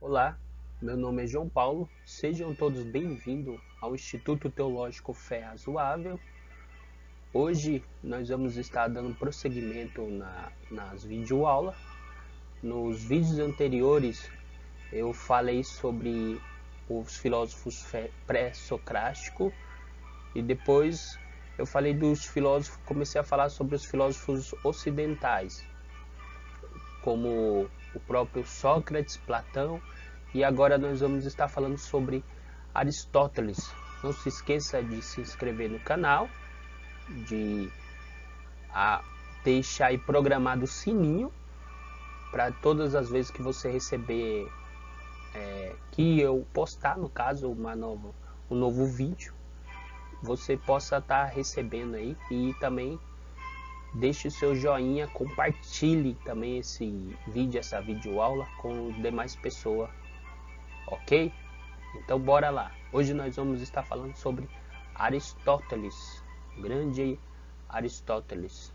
Olá, meu nome é João Paulo, sejam todos bem-vindos ao Instituto Teológico Fé Razoável. Hoje nós vamos estar dando prosseguimento nas videoaulas. Nos vídeos anteriores eu falei sobre os filósofos pré-socráticos e depois eu falei dos filósofos, comecei a falar sobre os filósofos ocidentais, como o próprio Sócrates, Platão, e agora nós vamos estar falando sobre Aristóteles. Não se esqueça de se inscrever no canal, de deixar aí programado o sininho para todas as vezes que você receber que eu postar, no caso, um novo vídeo, você possa estar recebendo aí. E também deixe o seu joinha, compartilhe também esse vídeo, essa videoaula com as demais pessoas, ok? Então bora lá. Hoje nós vamos estar falando sobre Aristóteles, grande Aristóteles.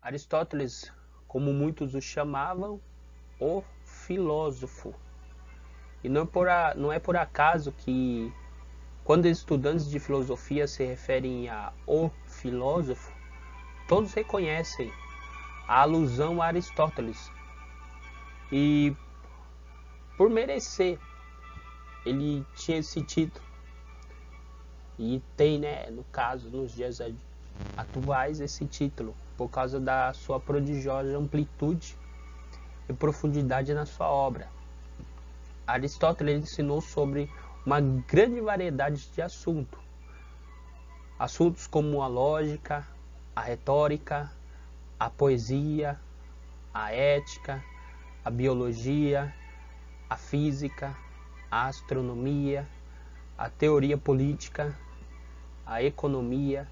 Aristóteles, como muitos o chamavam, o filósofo. E não é por acaso que quando estudantes de filosofia se referem a o filósofo, todos reconhecem a alusão a Aristóteles. E por merecer, ele tinha esse título. E tem, no caso, nos dias atuais, esse título, por causa da sua prodigiosa amplitude e profundidade na sua obra. Aristóteles ensinou sobre uma grande variedade de assuntos. Assuntos como a lógica, a retórica, a poesia, a ética, a biologia, a física, a astronomia, a teoria política, a economia,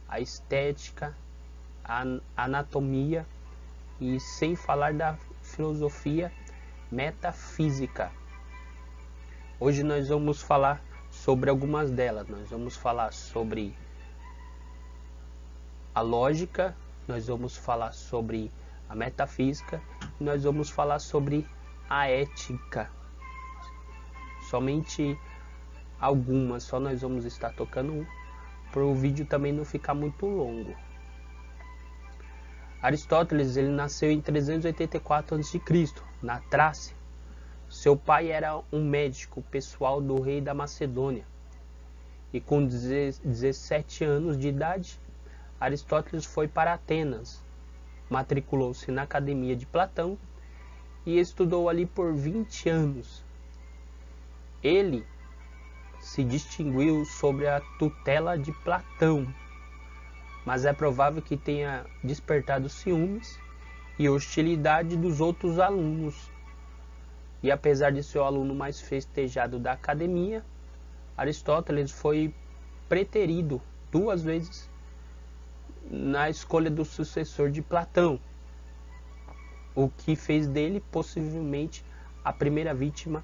a estética, a anatomia e sem falar da filosofia metafísica. Hoje nós vamos falar sobre algumas delas. Nós vamos falar sobre a lógica, nós vamos falar sobre a metafísica, e nós vamos falar sobre a ética. Somente algumas, só nós vamos estar tocando para o vídeo também não ficar muito longo. Aristóteles, ele nasceu em 384 a.C., na Trácia. Seu pai era um médico pessoal do rei da Macedônia. E com 17 anos de idade, Aristóteles foi para Atenas, matriculou-se na academia de Platão e estudou ali por 20 anos. Ele se distinguiu sob a tutela de Platão, mas é provável que tenha despertado ciúmes e hostilidade dos outros alunos. E apesar de ser o aluno mais festejado da academia, Aristóteles foi preterido 2 vezes na escolha do sucessor de Platão, o que fez dele possivelmente a primeira vítima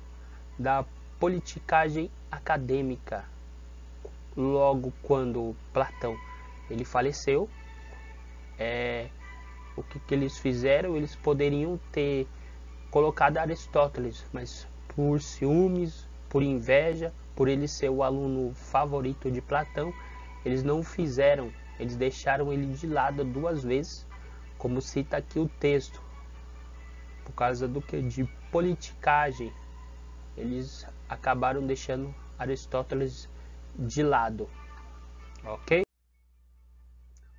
da politicagem acadêmica. Logo quando Platão ele faleceu, o que eles fizeram? Eles poderiam ter colocado Aristóteles, mas por ciúmes, por inveja, por ele ser o aluno favorito de Platão, eles não o fizeram. Eles deixaram ele de lado 2 vezes, como cita aqui o texto, por causa do que? De politicagem. Eles acabaram deixando Aristóteles de lado, ok?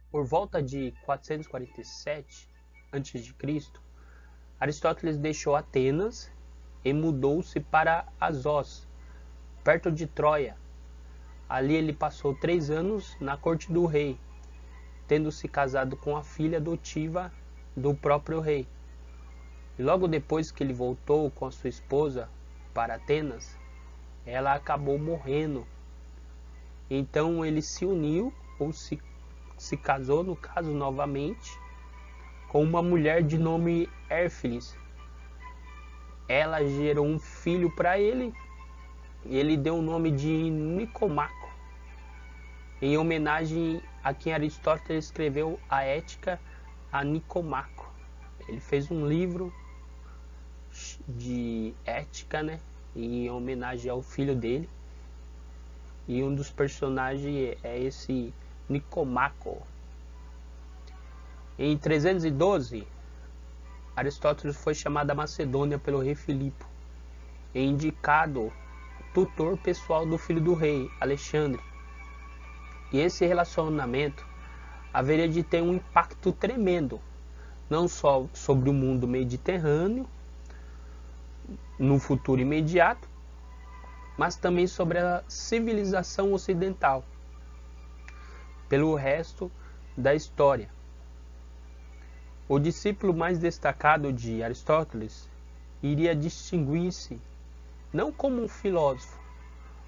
Por volta de 447 a.C., Aristóteles deixou Atenas e mudou-se para Assos, perto de Troia. Ali ele passou 3 anos na corte do rei, tendo se casado com a filha adotiva do próprio rei. E logo depois que ele voltou com a sua esposa para Atenas, ela acabou morrendo. Então ele se uniu, ou se casou, no caso, novamente, com uma mulher de nome Érfilis. Ela gerou um filho para ele, e ele deu o nome de Nicomaco, em homenagem a quem Aristóteles escreveu a Ética, a Nicomaco. ele fez um livro de ética, né, em homenagem ao filho dele. E um dos personagens é esse Nicomaco. Em 312, Aristóteles foi chamado à Macedônia pelo rei Filipe e indicado tutor pessoal do filho do rei, Alexandre. E esse relacionamento haveria de ter um impacto tremendo, não só sobre o mundo mediterrâneo, no futuro imediato, mas também sobre a civilização ocidental, pelo resto da história. O discípulo mais destacado de Aristóteles iria distinguir-se não como um filósofo,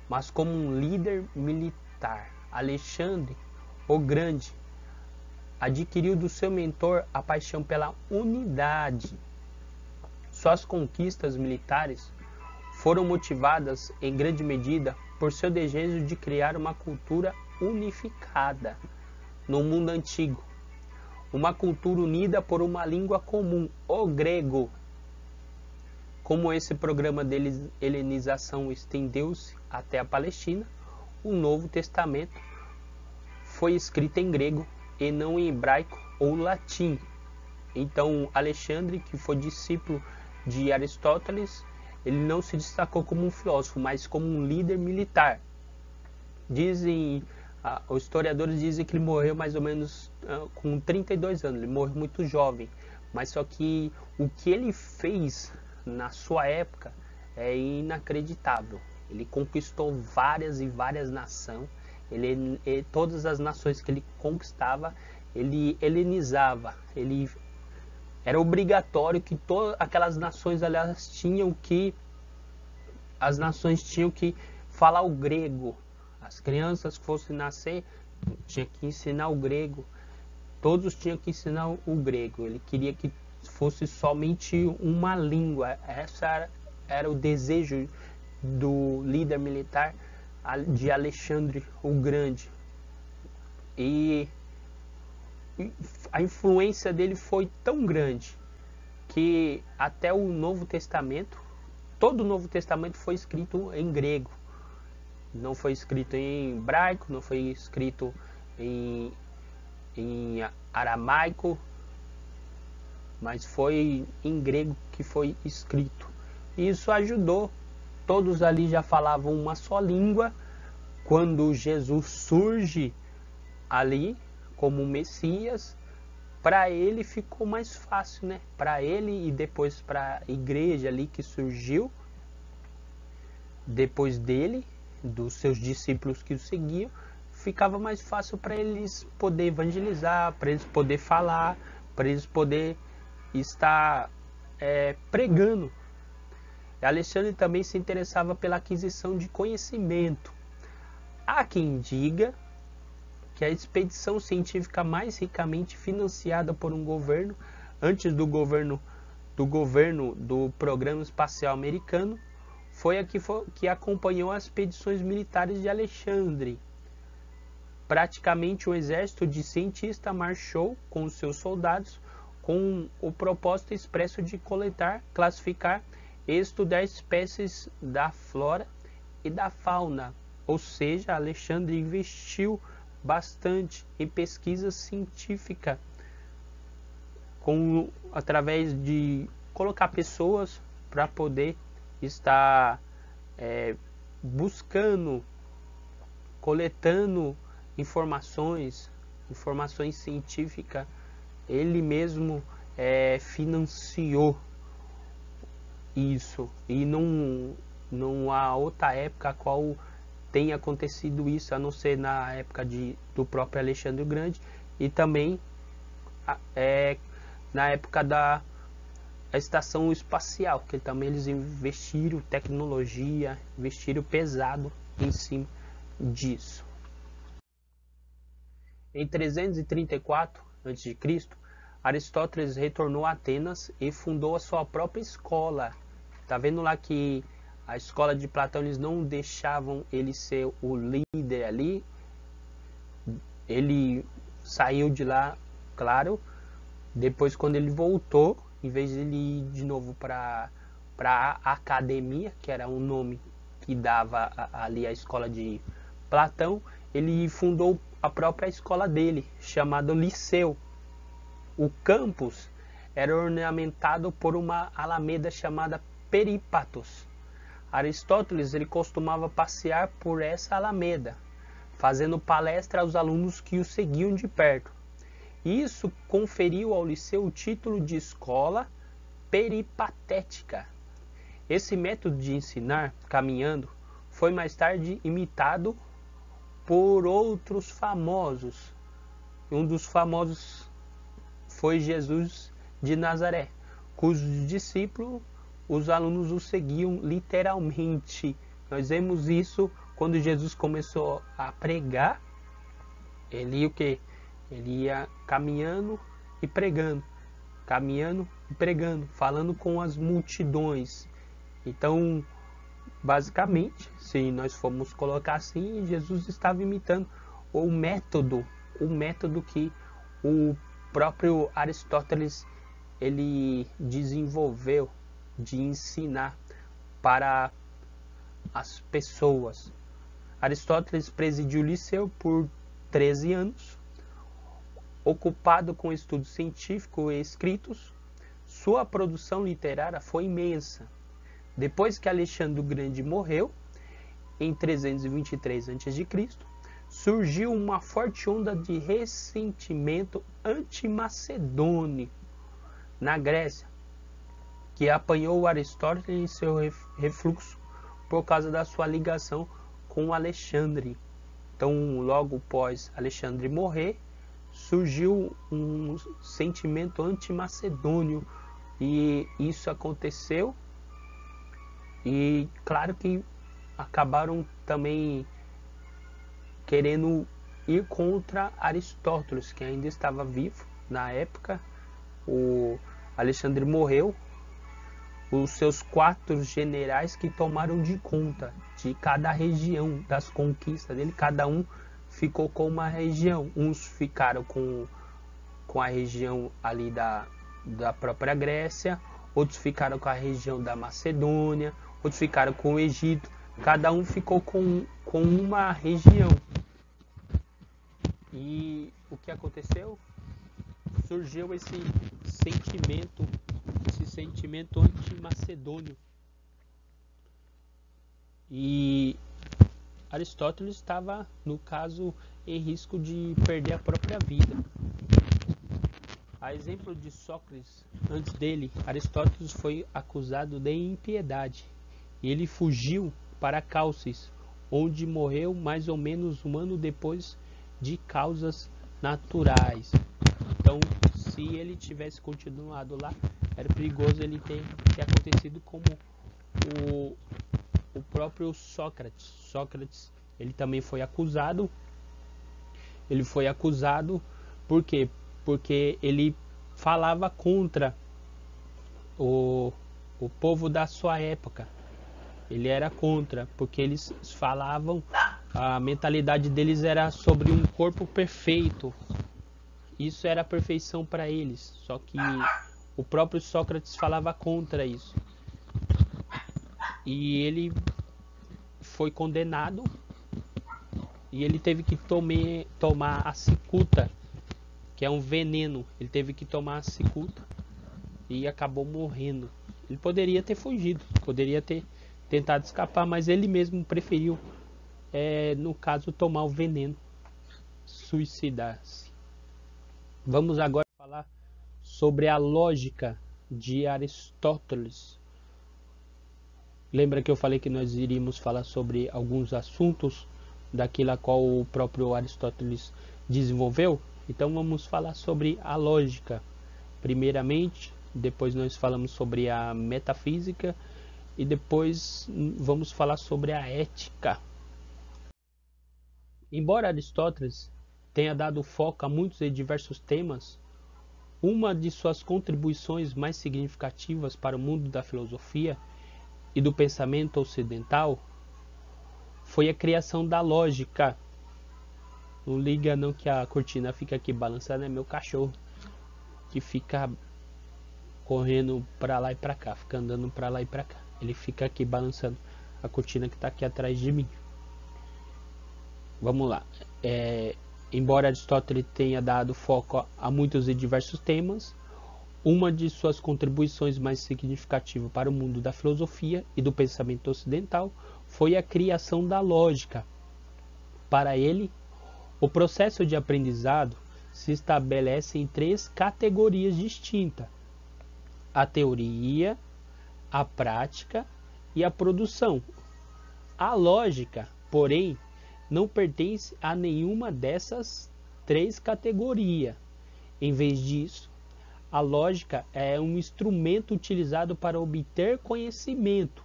mas como um líder militar. Alexandre o Grande adquiriu do seu mentor a paixão pela unidade. Suas conquistas militares foram motivadas em grande medida por seu desejo de criar uma cultura unificada no mundo antigo, uma cultura unida por uma língua comum, o grego. Como esse programa de helenização estendeu-se até a Palestina, o Novo Testamento foi escrito em grego e não em hebraico ou latim. Então, Alexandre, que foi discípulo de Aristóteles, ele não se destacou como um filósofo, mas como um líder militar. Os historiadores dizem que ele morreu mais ou menos com 32 anos, ele morreu muito jovem. Mas só que o que ele fez na sua época é inacreditável. Ele conquistou várias e várias nações. Todas as nações que ele conquistava, ele helenizava. Era obrigatório que todas aquelas nações, aliás, as nações tinham que falar o grego. As crianças que fossem nascer tinham que ensinar o grego. Todos tinham que ensinar o grego. Ele queria que fosse somente uma língua. Essa era o desejo do líder militar de Alexandre o Grande. E a influência dele foi tão grande que até o Novo Testamento, todo o Novo Testamento foi escrito em grego. Não foi escrito em hebraico, não foi escrito em aramaico, mas foi em grego que foi escrito. E isso ajudou. Todos ali já falavam uma só língua. Quando Jesus surge ali como Messias, para ele ficou mais fácil, né? Para ele e depois para a igreja ali que surgiu depois dele, dos seus discípulos que o seguiam, ficava mais fácil para eles poder evangelizar, para eles poder falar, para eles poder estar pregando. Alexandre também se interessava pela aquisição de conhecimento. Há quem diga que a expedição científica mais ricamente financiada por um governo, antes do governo do Programa Espacial Americano, foi a que acompanhou as expedições militares de Alexandre. Praticamente o exército de cientistas marchou com os seus soldados com o propósito expresso de coletar, classificar e estudar espécies da flora e da fauna. Ou seja, Alexandre investiu bastante em pesquisa científica, através de colocar pessoas para poder estar buscando, coletando informações científicas. Ele mesmo financiou isso, e não há outra época a qual tenha acontecido isso, a não ser na época do próprio Alexandre o Grande, e também na época da estação espacial, que também eles investiram tecnologia, investiram pesado em cima disso. Em 334 a.C., Aristóteles retornou a Atenas e fundou a sua própria escola. Tá vendo lá que a escola de Platão, eles não deixavam ele ser o líder ali. Ele saiu de lá, claro, Depois, quando ele voltou, em vez de ele ir de novo para a academia, que era um nome que dava ali a escola de Platão, ele fundou a própria escola dele, chamada Liceu. O campus era ornamentado por uma alameda chamada Peripatos. Aristóteles ele costumava passear por essa alameda, fazendo palestra aos alunos que o seguiam de perto. Isso conferiu ao Liceu o título de escola peripatética. Esse método de ensinar caminhando foi mais tarde imitado por outros famosos. Um dos famosos foi Jesus de Nazaré, cujos discípulos, os alunos o seguiam literalmente. Nós vemos isso quando Jesus começou a pregar. Ele ia caminhando e pregando, falando com as multidões. Então, basicamente, se nós formos colocar assim, Jesus estava imitando o método que o próprio Aristóteles ele desenvolveu de ensinar para as pessoas. Aristóteles presidiu o Liceu por 13 anos, ocupado com estudos científicos e escritos. Sua produção literária foi imensa. Depois que Alexandre o Grande morreu, em 323 a.C., surgiu uma forte onda de ressentimento antimacedônico na Grécia, que apanhou Aristóteles em seu refluxo por causa da sua ligação com Alexandre. Então, logo após Alexandre morrer, surgiu um sentimento antimacedônio, e isso aconteceu, e claro que acabaram também querendo ir contra Aristóteles, que ainda estava vivo na época. O Alexandre morreu, os seus 4 generais que tomaram de conta de cada região das conquistas dele, cada um ficou com uma região. Uns ficaram com a região ali da própria Grécia, outros ficaram com a região da Macedônia, outros ficaram com o Egito. Cada um ficou com uma região. E o que aconteceu? Surgiu esse sentimento anti-macedônio. E Aristóteles estava, no caso, em risco de perder a própria vida. A exemplo de Sócrates, antes dele, Aristóteles foi acusado de impiedade. E ele fugiu para Cálcis, onde morreu mais ou menos um ano depois de causas naturais. Então, se ele tivesse continuado lá, era perigoso ele ter acontecido como o próprio Sócrates. Sócrates, ele também foi acusado. Ele foi acusado por quê? Porque ele falava contra o povo da sua época. Ele era contra, porque eles falavam, a mentalidade deles era sobre um corpo perfeito. Isso era a perfeição para eles. Só que o próprio Sócrates falava contra isso. E ele foi condenado. E ele teve que tomar a cicuta, que é um veneno. Ele teve que tomar a cicuta e acabou morrendo. Ele poderia ter fugido, poderia ter tentado escapar, mas ele mesmo preferiu, no caso, tomar o veneno, suicidar-se. Vamos agora falar sobre a lógica de Aristóteles. Lembra que eu falei que nós iríamos falar sobre alguns assuntos daquilo a qual o próprio Aristóteles desenvolveu? Então vamos falar sobre a lógica primeiramente, depois nós falamos sobre a metafísica e depois vamos falar sobre a ética. Embora Aristóteles tenha dado foco a muitos e diversos temas, uma de suas contribuições mais significativas para o mundo da filosofia e do pensamento ocidental foi a criação da lógica. Não liga não que a cortina fica aqui balançando, é meu cachorro. que fica correndo para lá e para cá, fica andando para lá e para cá. Ele fica aqui balançando a cortina que está aqui atrás de mim. Vamos lá. Embora Aristóteles tenha dado foco a muitos e diversos temas, uma de suas contribuições mais significativas para o mundo da filosofia e do pensamento ocidental foi a criação da lógica. Para ele, o processo de aprendizado se estabelece em 3 categorias distintas: a teoria, a prática e a produção. A lógica, porém, não pertence a nenhuma dessas 3 categorias. Em vez disso, a lógica é um instrumento utilizado para obter conhecimento,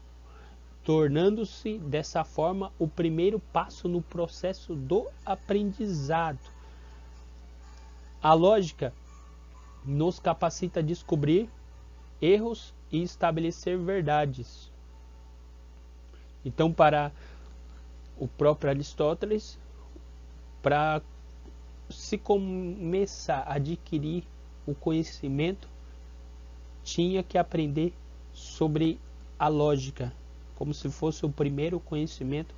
tornando-se dessa forma o primeiro passo no processo do aprendizado. A lógica nos capacita a descobrir erros e estabelecer verdades. Então, para o próprio Aristóteles, para se começar a adquirir o conhecimento, tinha que aprender sobre a lógica, como se fosse o primeiro conhecimento.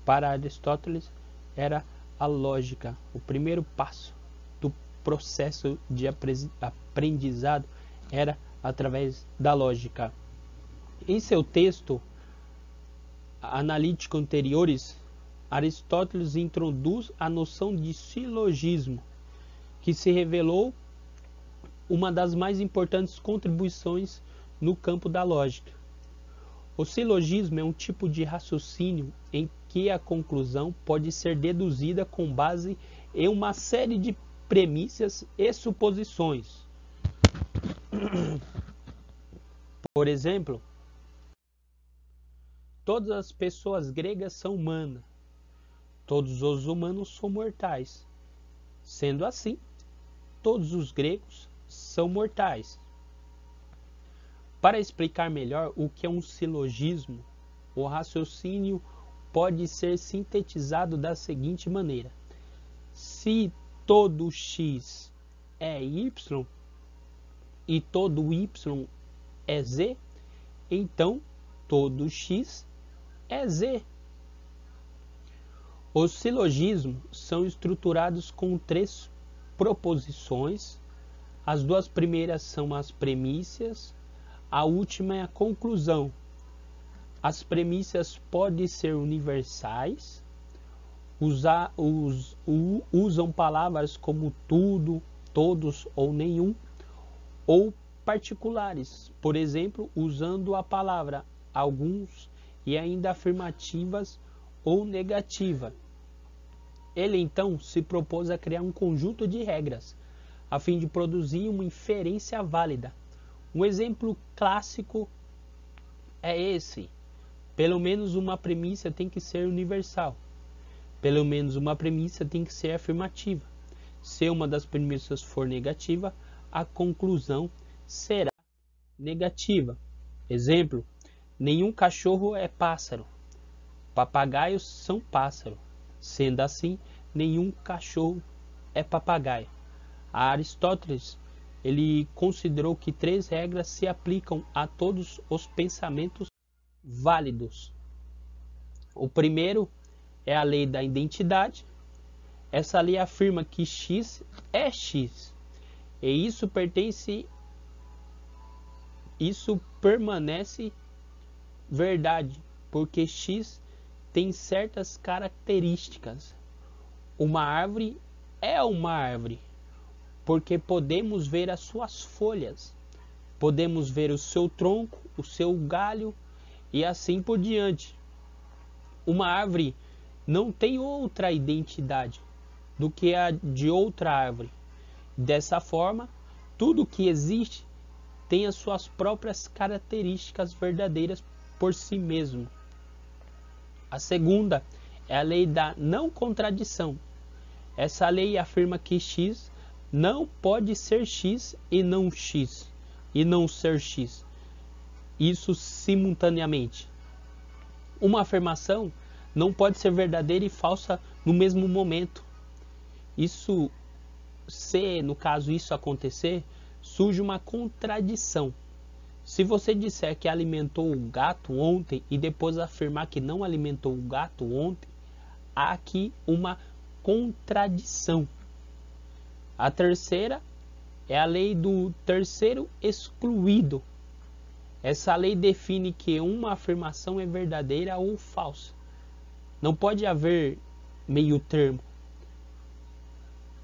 Para Aristóteles era a lógica, o primeiro passo do processo de aprendizado era através da lógica. Em seu texto analítico anteriores, Aristóteles introduz a noção de silogismo, que se revelou uma das mais importantes contribuições no campo da lógica. O silogismo é um tipo de raciocínio em que a conclusão pode ser deduzida com base em uma série de premissas e suposições. Por exemplo, todas as pessoas gregas são humanas. Todos os humanos são mortais. Sendo assim, todos os gregos são mortais. Para explicar melhor o que é um silogismo, o raciocínio pode ser sintetizado da seguinte maneira: se todo x é y e todo y é z, então todo x é z. Os silogismos são estruturados com 3 proposições. As 2 primeiras são as premissas, a última é a conclusão. As premissas podem ser universais, usam palavras como tudo, todos ou nenhum, ou particulares, por exemplo, usando a palavra alguns e ainda afirmativas ou negativa. Ele então se propôs a criar um conjunto de regras, a fim de produzir uma inferência válida. Um exemplo clássico é esse: pelo menos uma premissa tem que ser universal. Pelo menos uma premissa tem que ser afirmativa. Se uma das premissas for negativa, a conclusão será negativa. Exemplo: nenhum cachorro é pássaro. Papagaios são pássaro. Sendo assim, nenhum cachorro é papagaio. A Aristóteles, ele considerou que 3 regras se aplicam a todos os pensamentos válidos. O primeiro é a lei da identidade. Essa lei afirma que x é x, e isso permanece verdade, porque x tem certas características. Uma árvore é uma árvore, porque podemos ver as suas folhas, podemos ver o seu tronco, o seu galho e assim por diante. Uma árvore não tem outra identidade do que a de outra árvore. Dessa forma, tudo que existe tem as suas próprias características verdadeiras por si mesmo. A segunda é a lei da não contradição. Essa lei afirma que x não pode ser x e não ser x. Isso simultaneamente. Uma afirmação não pode ser verdadeira e falsa no mesmo momento. Se no caso isso acontecer, surge uma contradição. Se você disser que alimentou o gato ontem e depois afirmar que não alimentou o gato ontem, há aqui uma contradição. A terceira é a lei do terceiro excluído. Essa lei define que uma afirmação é verdadeira ou falsa. Não pode haver meio termo.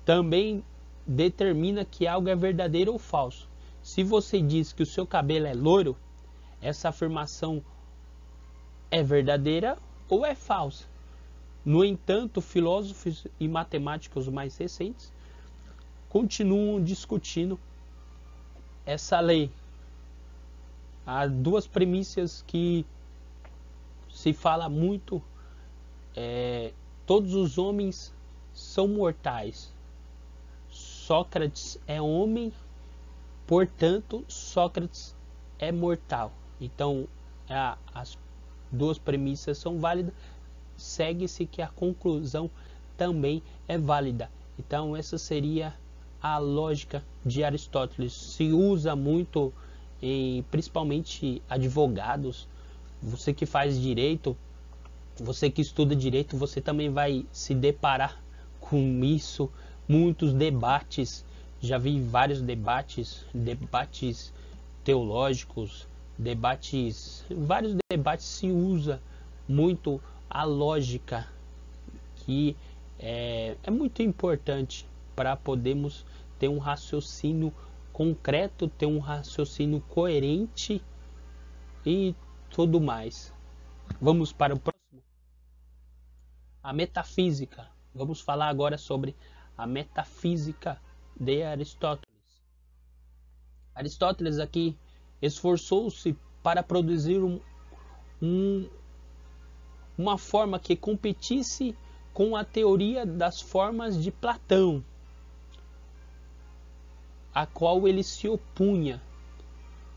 Também determina que algo é verdadeiro ou falso. Se você diz que o seu cabelo é loiro, essa afirmação é verdadeira ou é falsa. No entanto, filósofos e matemáticos mais recentes continuam discutindo essa lei. Há duas premissas que se fala muito: todos os homens são mortais. Sócrates é homem, portanto, Sócrates é mortal. Então, as duas premissas são válidas. Segue-se que a conclusão também é válida. Então, essa seria a lógica de Aristóteles. Se usa muito principalmente advogados. Você que faz direito, você que estuda direito, você também vai se deparar com isso. Muitos debates, já vi vários debates teológicos, vários debates se usa muito a lógica, que é muito importante para podermos ter um raciocínio concreto, ter um raciocínio coerente e tudo mais. Vamos para o próximo. A metafísica. Vamos falar agora sobre a metafísica de Aristóteles. Aristóteles aqui esforçou-se para produzir uma forma que competisse com a teoria das formas de Platão, a qual ele se opunha,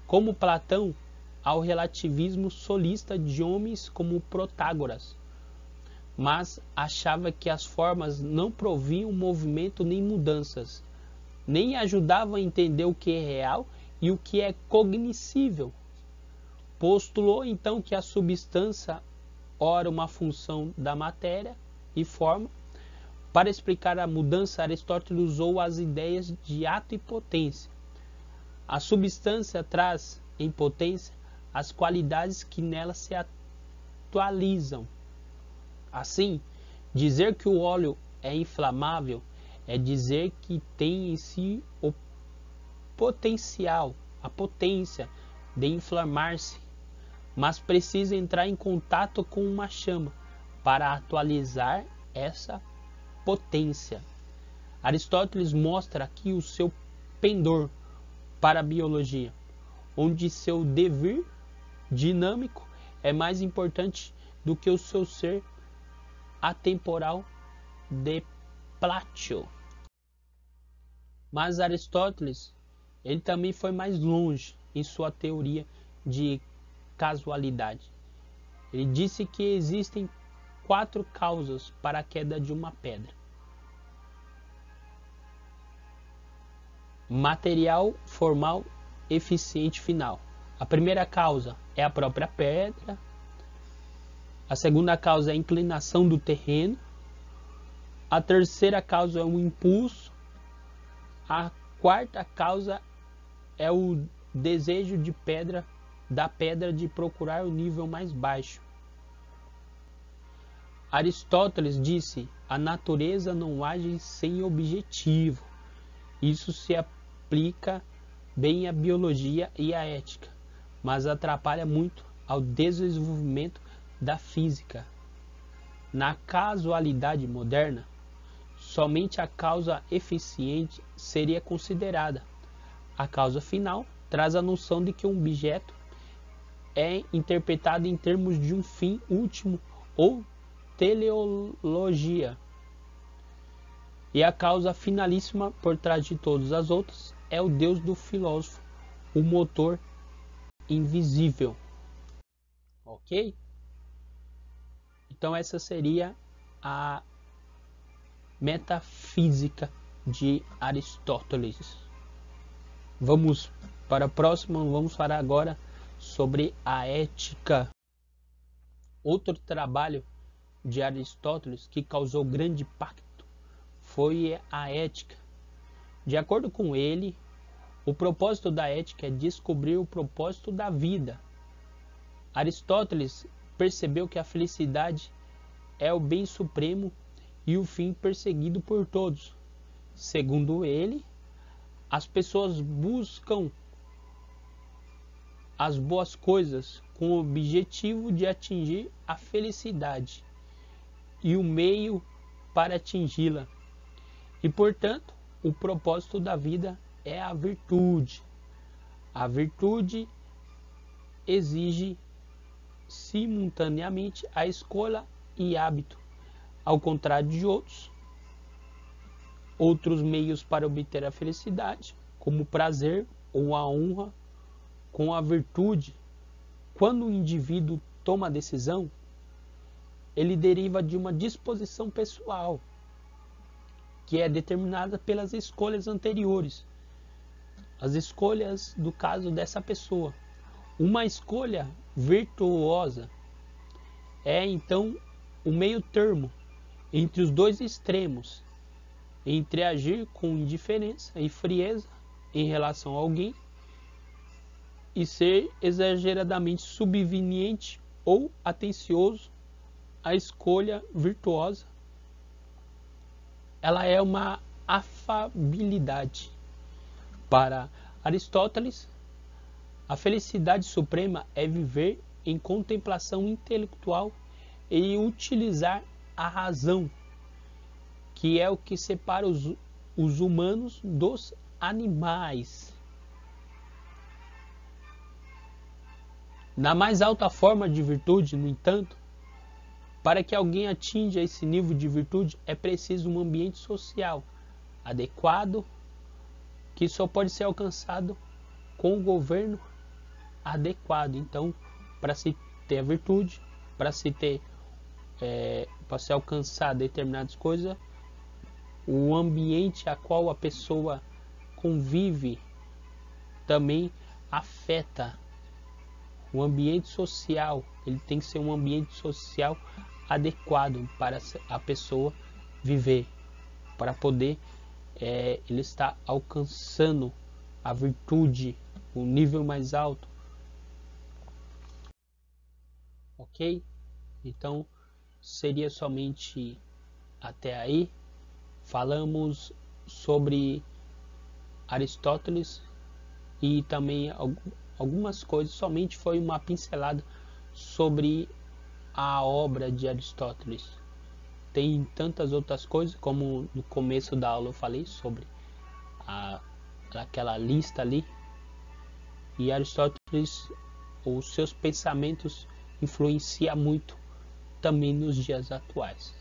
como Platão, ao relativismo solista de homens como Protágoras, mas achava que as formas não proviam movimento nem mudanças, nem ajudavam a entender o que é real e o que é cognoscível. Postulou então que a substância ora uma função da matéria e forma. Para explicar a mudança, Aristóteles usou as ideias de ato e potência. A substância traz em potência as qualidades que nela se atualizam. Assim, dizer que o óleo é inflamável é dizer que tem em si o potencial, a potência de inflamar-se, mas precisa entrar em contato com uma chama para atualizar essa potência. Aristóteles mostra aqui o seu pendor para a biologia, onde seu devir dinâmico é mais importante do que o seu ser atemporal de Platão. Mas Aristóteles, ele também foi mais longe em sua teoria de casualidade. Ele disse que existem 4 causas para a queda de uma pedra: material, formal, eficiente, final. A primeira causa é a própria pedra. A segunda causa é a inclinação do terreno. A terceira causa é o impulso. A quarta causa é o desejo da pedra de procurar o nível mais baixo. Aristóteles disse: a natureza não age sem objetivo. Isso se aplica bem à biologia e à ética, mas atrapalha muito ao desenvolvimento da física. Na casualidade moderna, somente a causa eficiente seria considerada. A causa final traz a noção de que um objeto é interpretado em termos de um fim último ou teleologia. E a causa finalíssima por trás de todas as outras é o Deus do filósofo, o motor invisível. Ok? Então essa seria a metafísica de Aristóteles. Vamos para a próxima, vamos falar agora sobre a ética. Outro trabalho de Aristóteles que causou grande impacto foi a ética. De acordo com ele, o propósito da ética é descobrir o propósito da vida. Aristóteles percebeu que a felicidade é o bem supremo e o fim perseguido por todos. Segundo ele, as pessoas buscam as boas coisas com o objetivo de atingir a felicidade e o meio para atingi-la. E, portanto, o propósito da vida é a virtude. A virtude exige simultaneamente a escolha e hábito, ao contrário de outros meios para obter a felicidade, como o prazer ou a honra. Com a virtude, quando o indivíduo toma a decisão, ele deriva de uma disposição pessoal, que é determinada pelas escolhas anteriores, as escolhas do caso dessa pessoa. Uma escolha virtuosa é então o meio termo entre os dois extremos, entre agir com indiferença e frieza em relação a alguém e ser exageradamente subserviente ou atencioso. A escolha virtuosa, ela é uma afabilidade. Para Aristóteles, a felicidade suprema é viver em contemplação intelectual e utilizar a razão, que é o que separa os humanos dos animais. Na mais alta forma de virtude, no entanto, para que alguém atinja esse nível de virtude, é preciso um ambiente social adequado, que só pode ser alcançado com o governo adequado. Então, para se ter a virtude, para se alcançar determinadas coisas, o ambiente a qual a pessoa convive também afeta. O ambiente social, ele tem que ser um ambiente social adequado para a pessoa viver, para poder ele estar alcançando a virtude, o nível mais alto. Ok? Então, seria somente até aí. Falamos sobre Aristóteles e também algumas coisas, somente foi uma pincelada sobre a obra de Aristóteles. Tem tantas outras coisas, como no começo da aula eu falei sobre aquela lista ali. E Aristóteles, os seus pensamentos influenciam muito também nos dias atuais.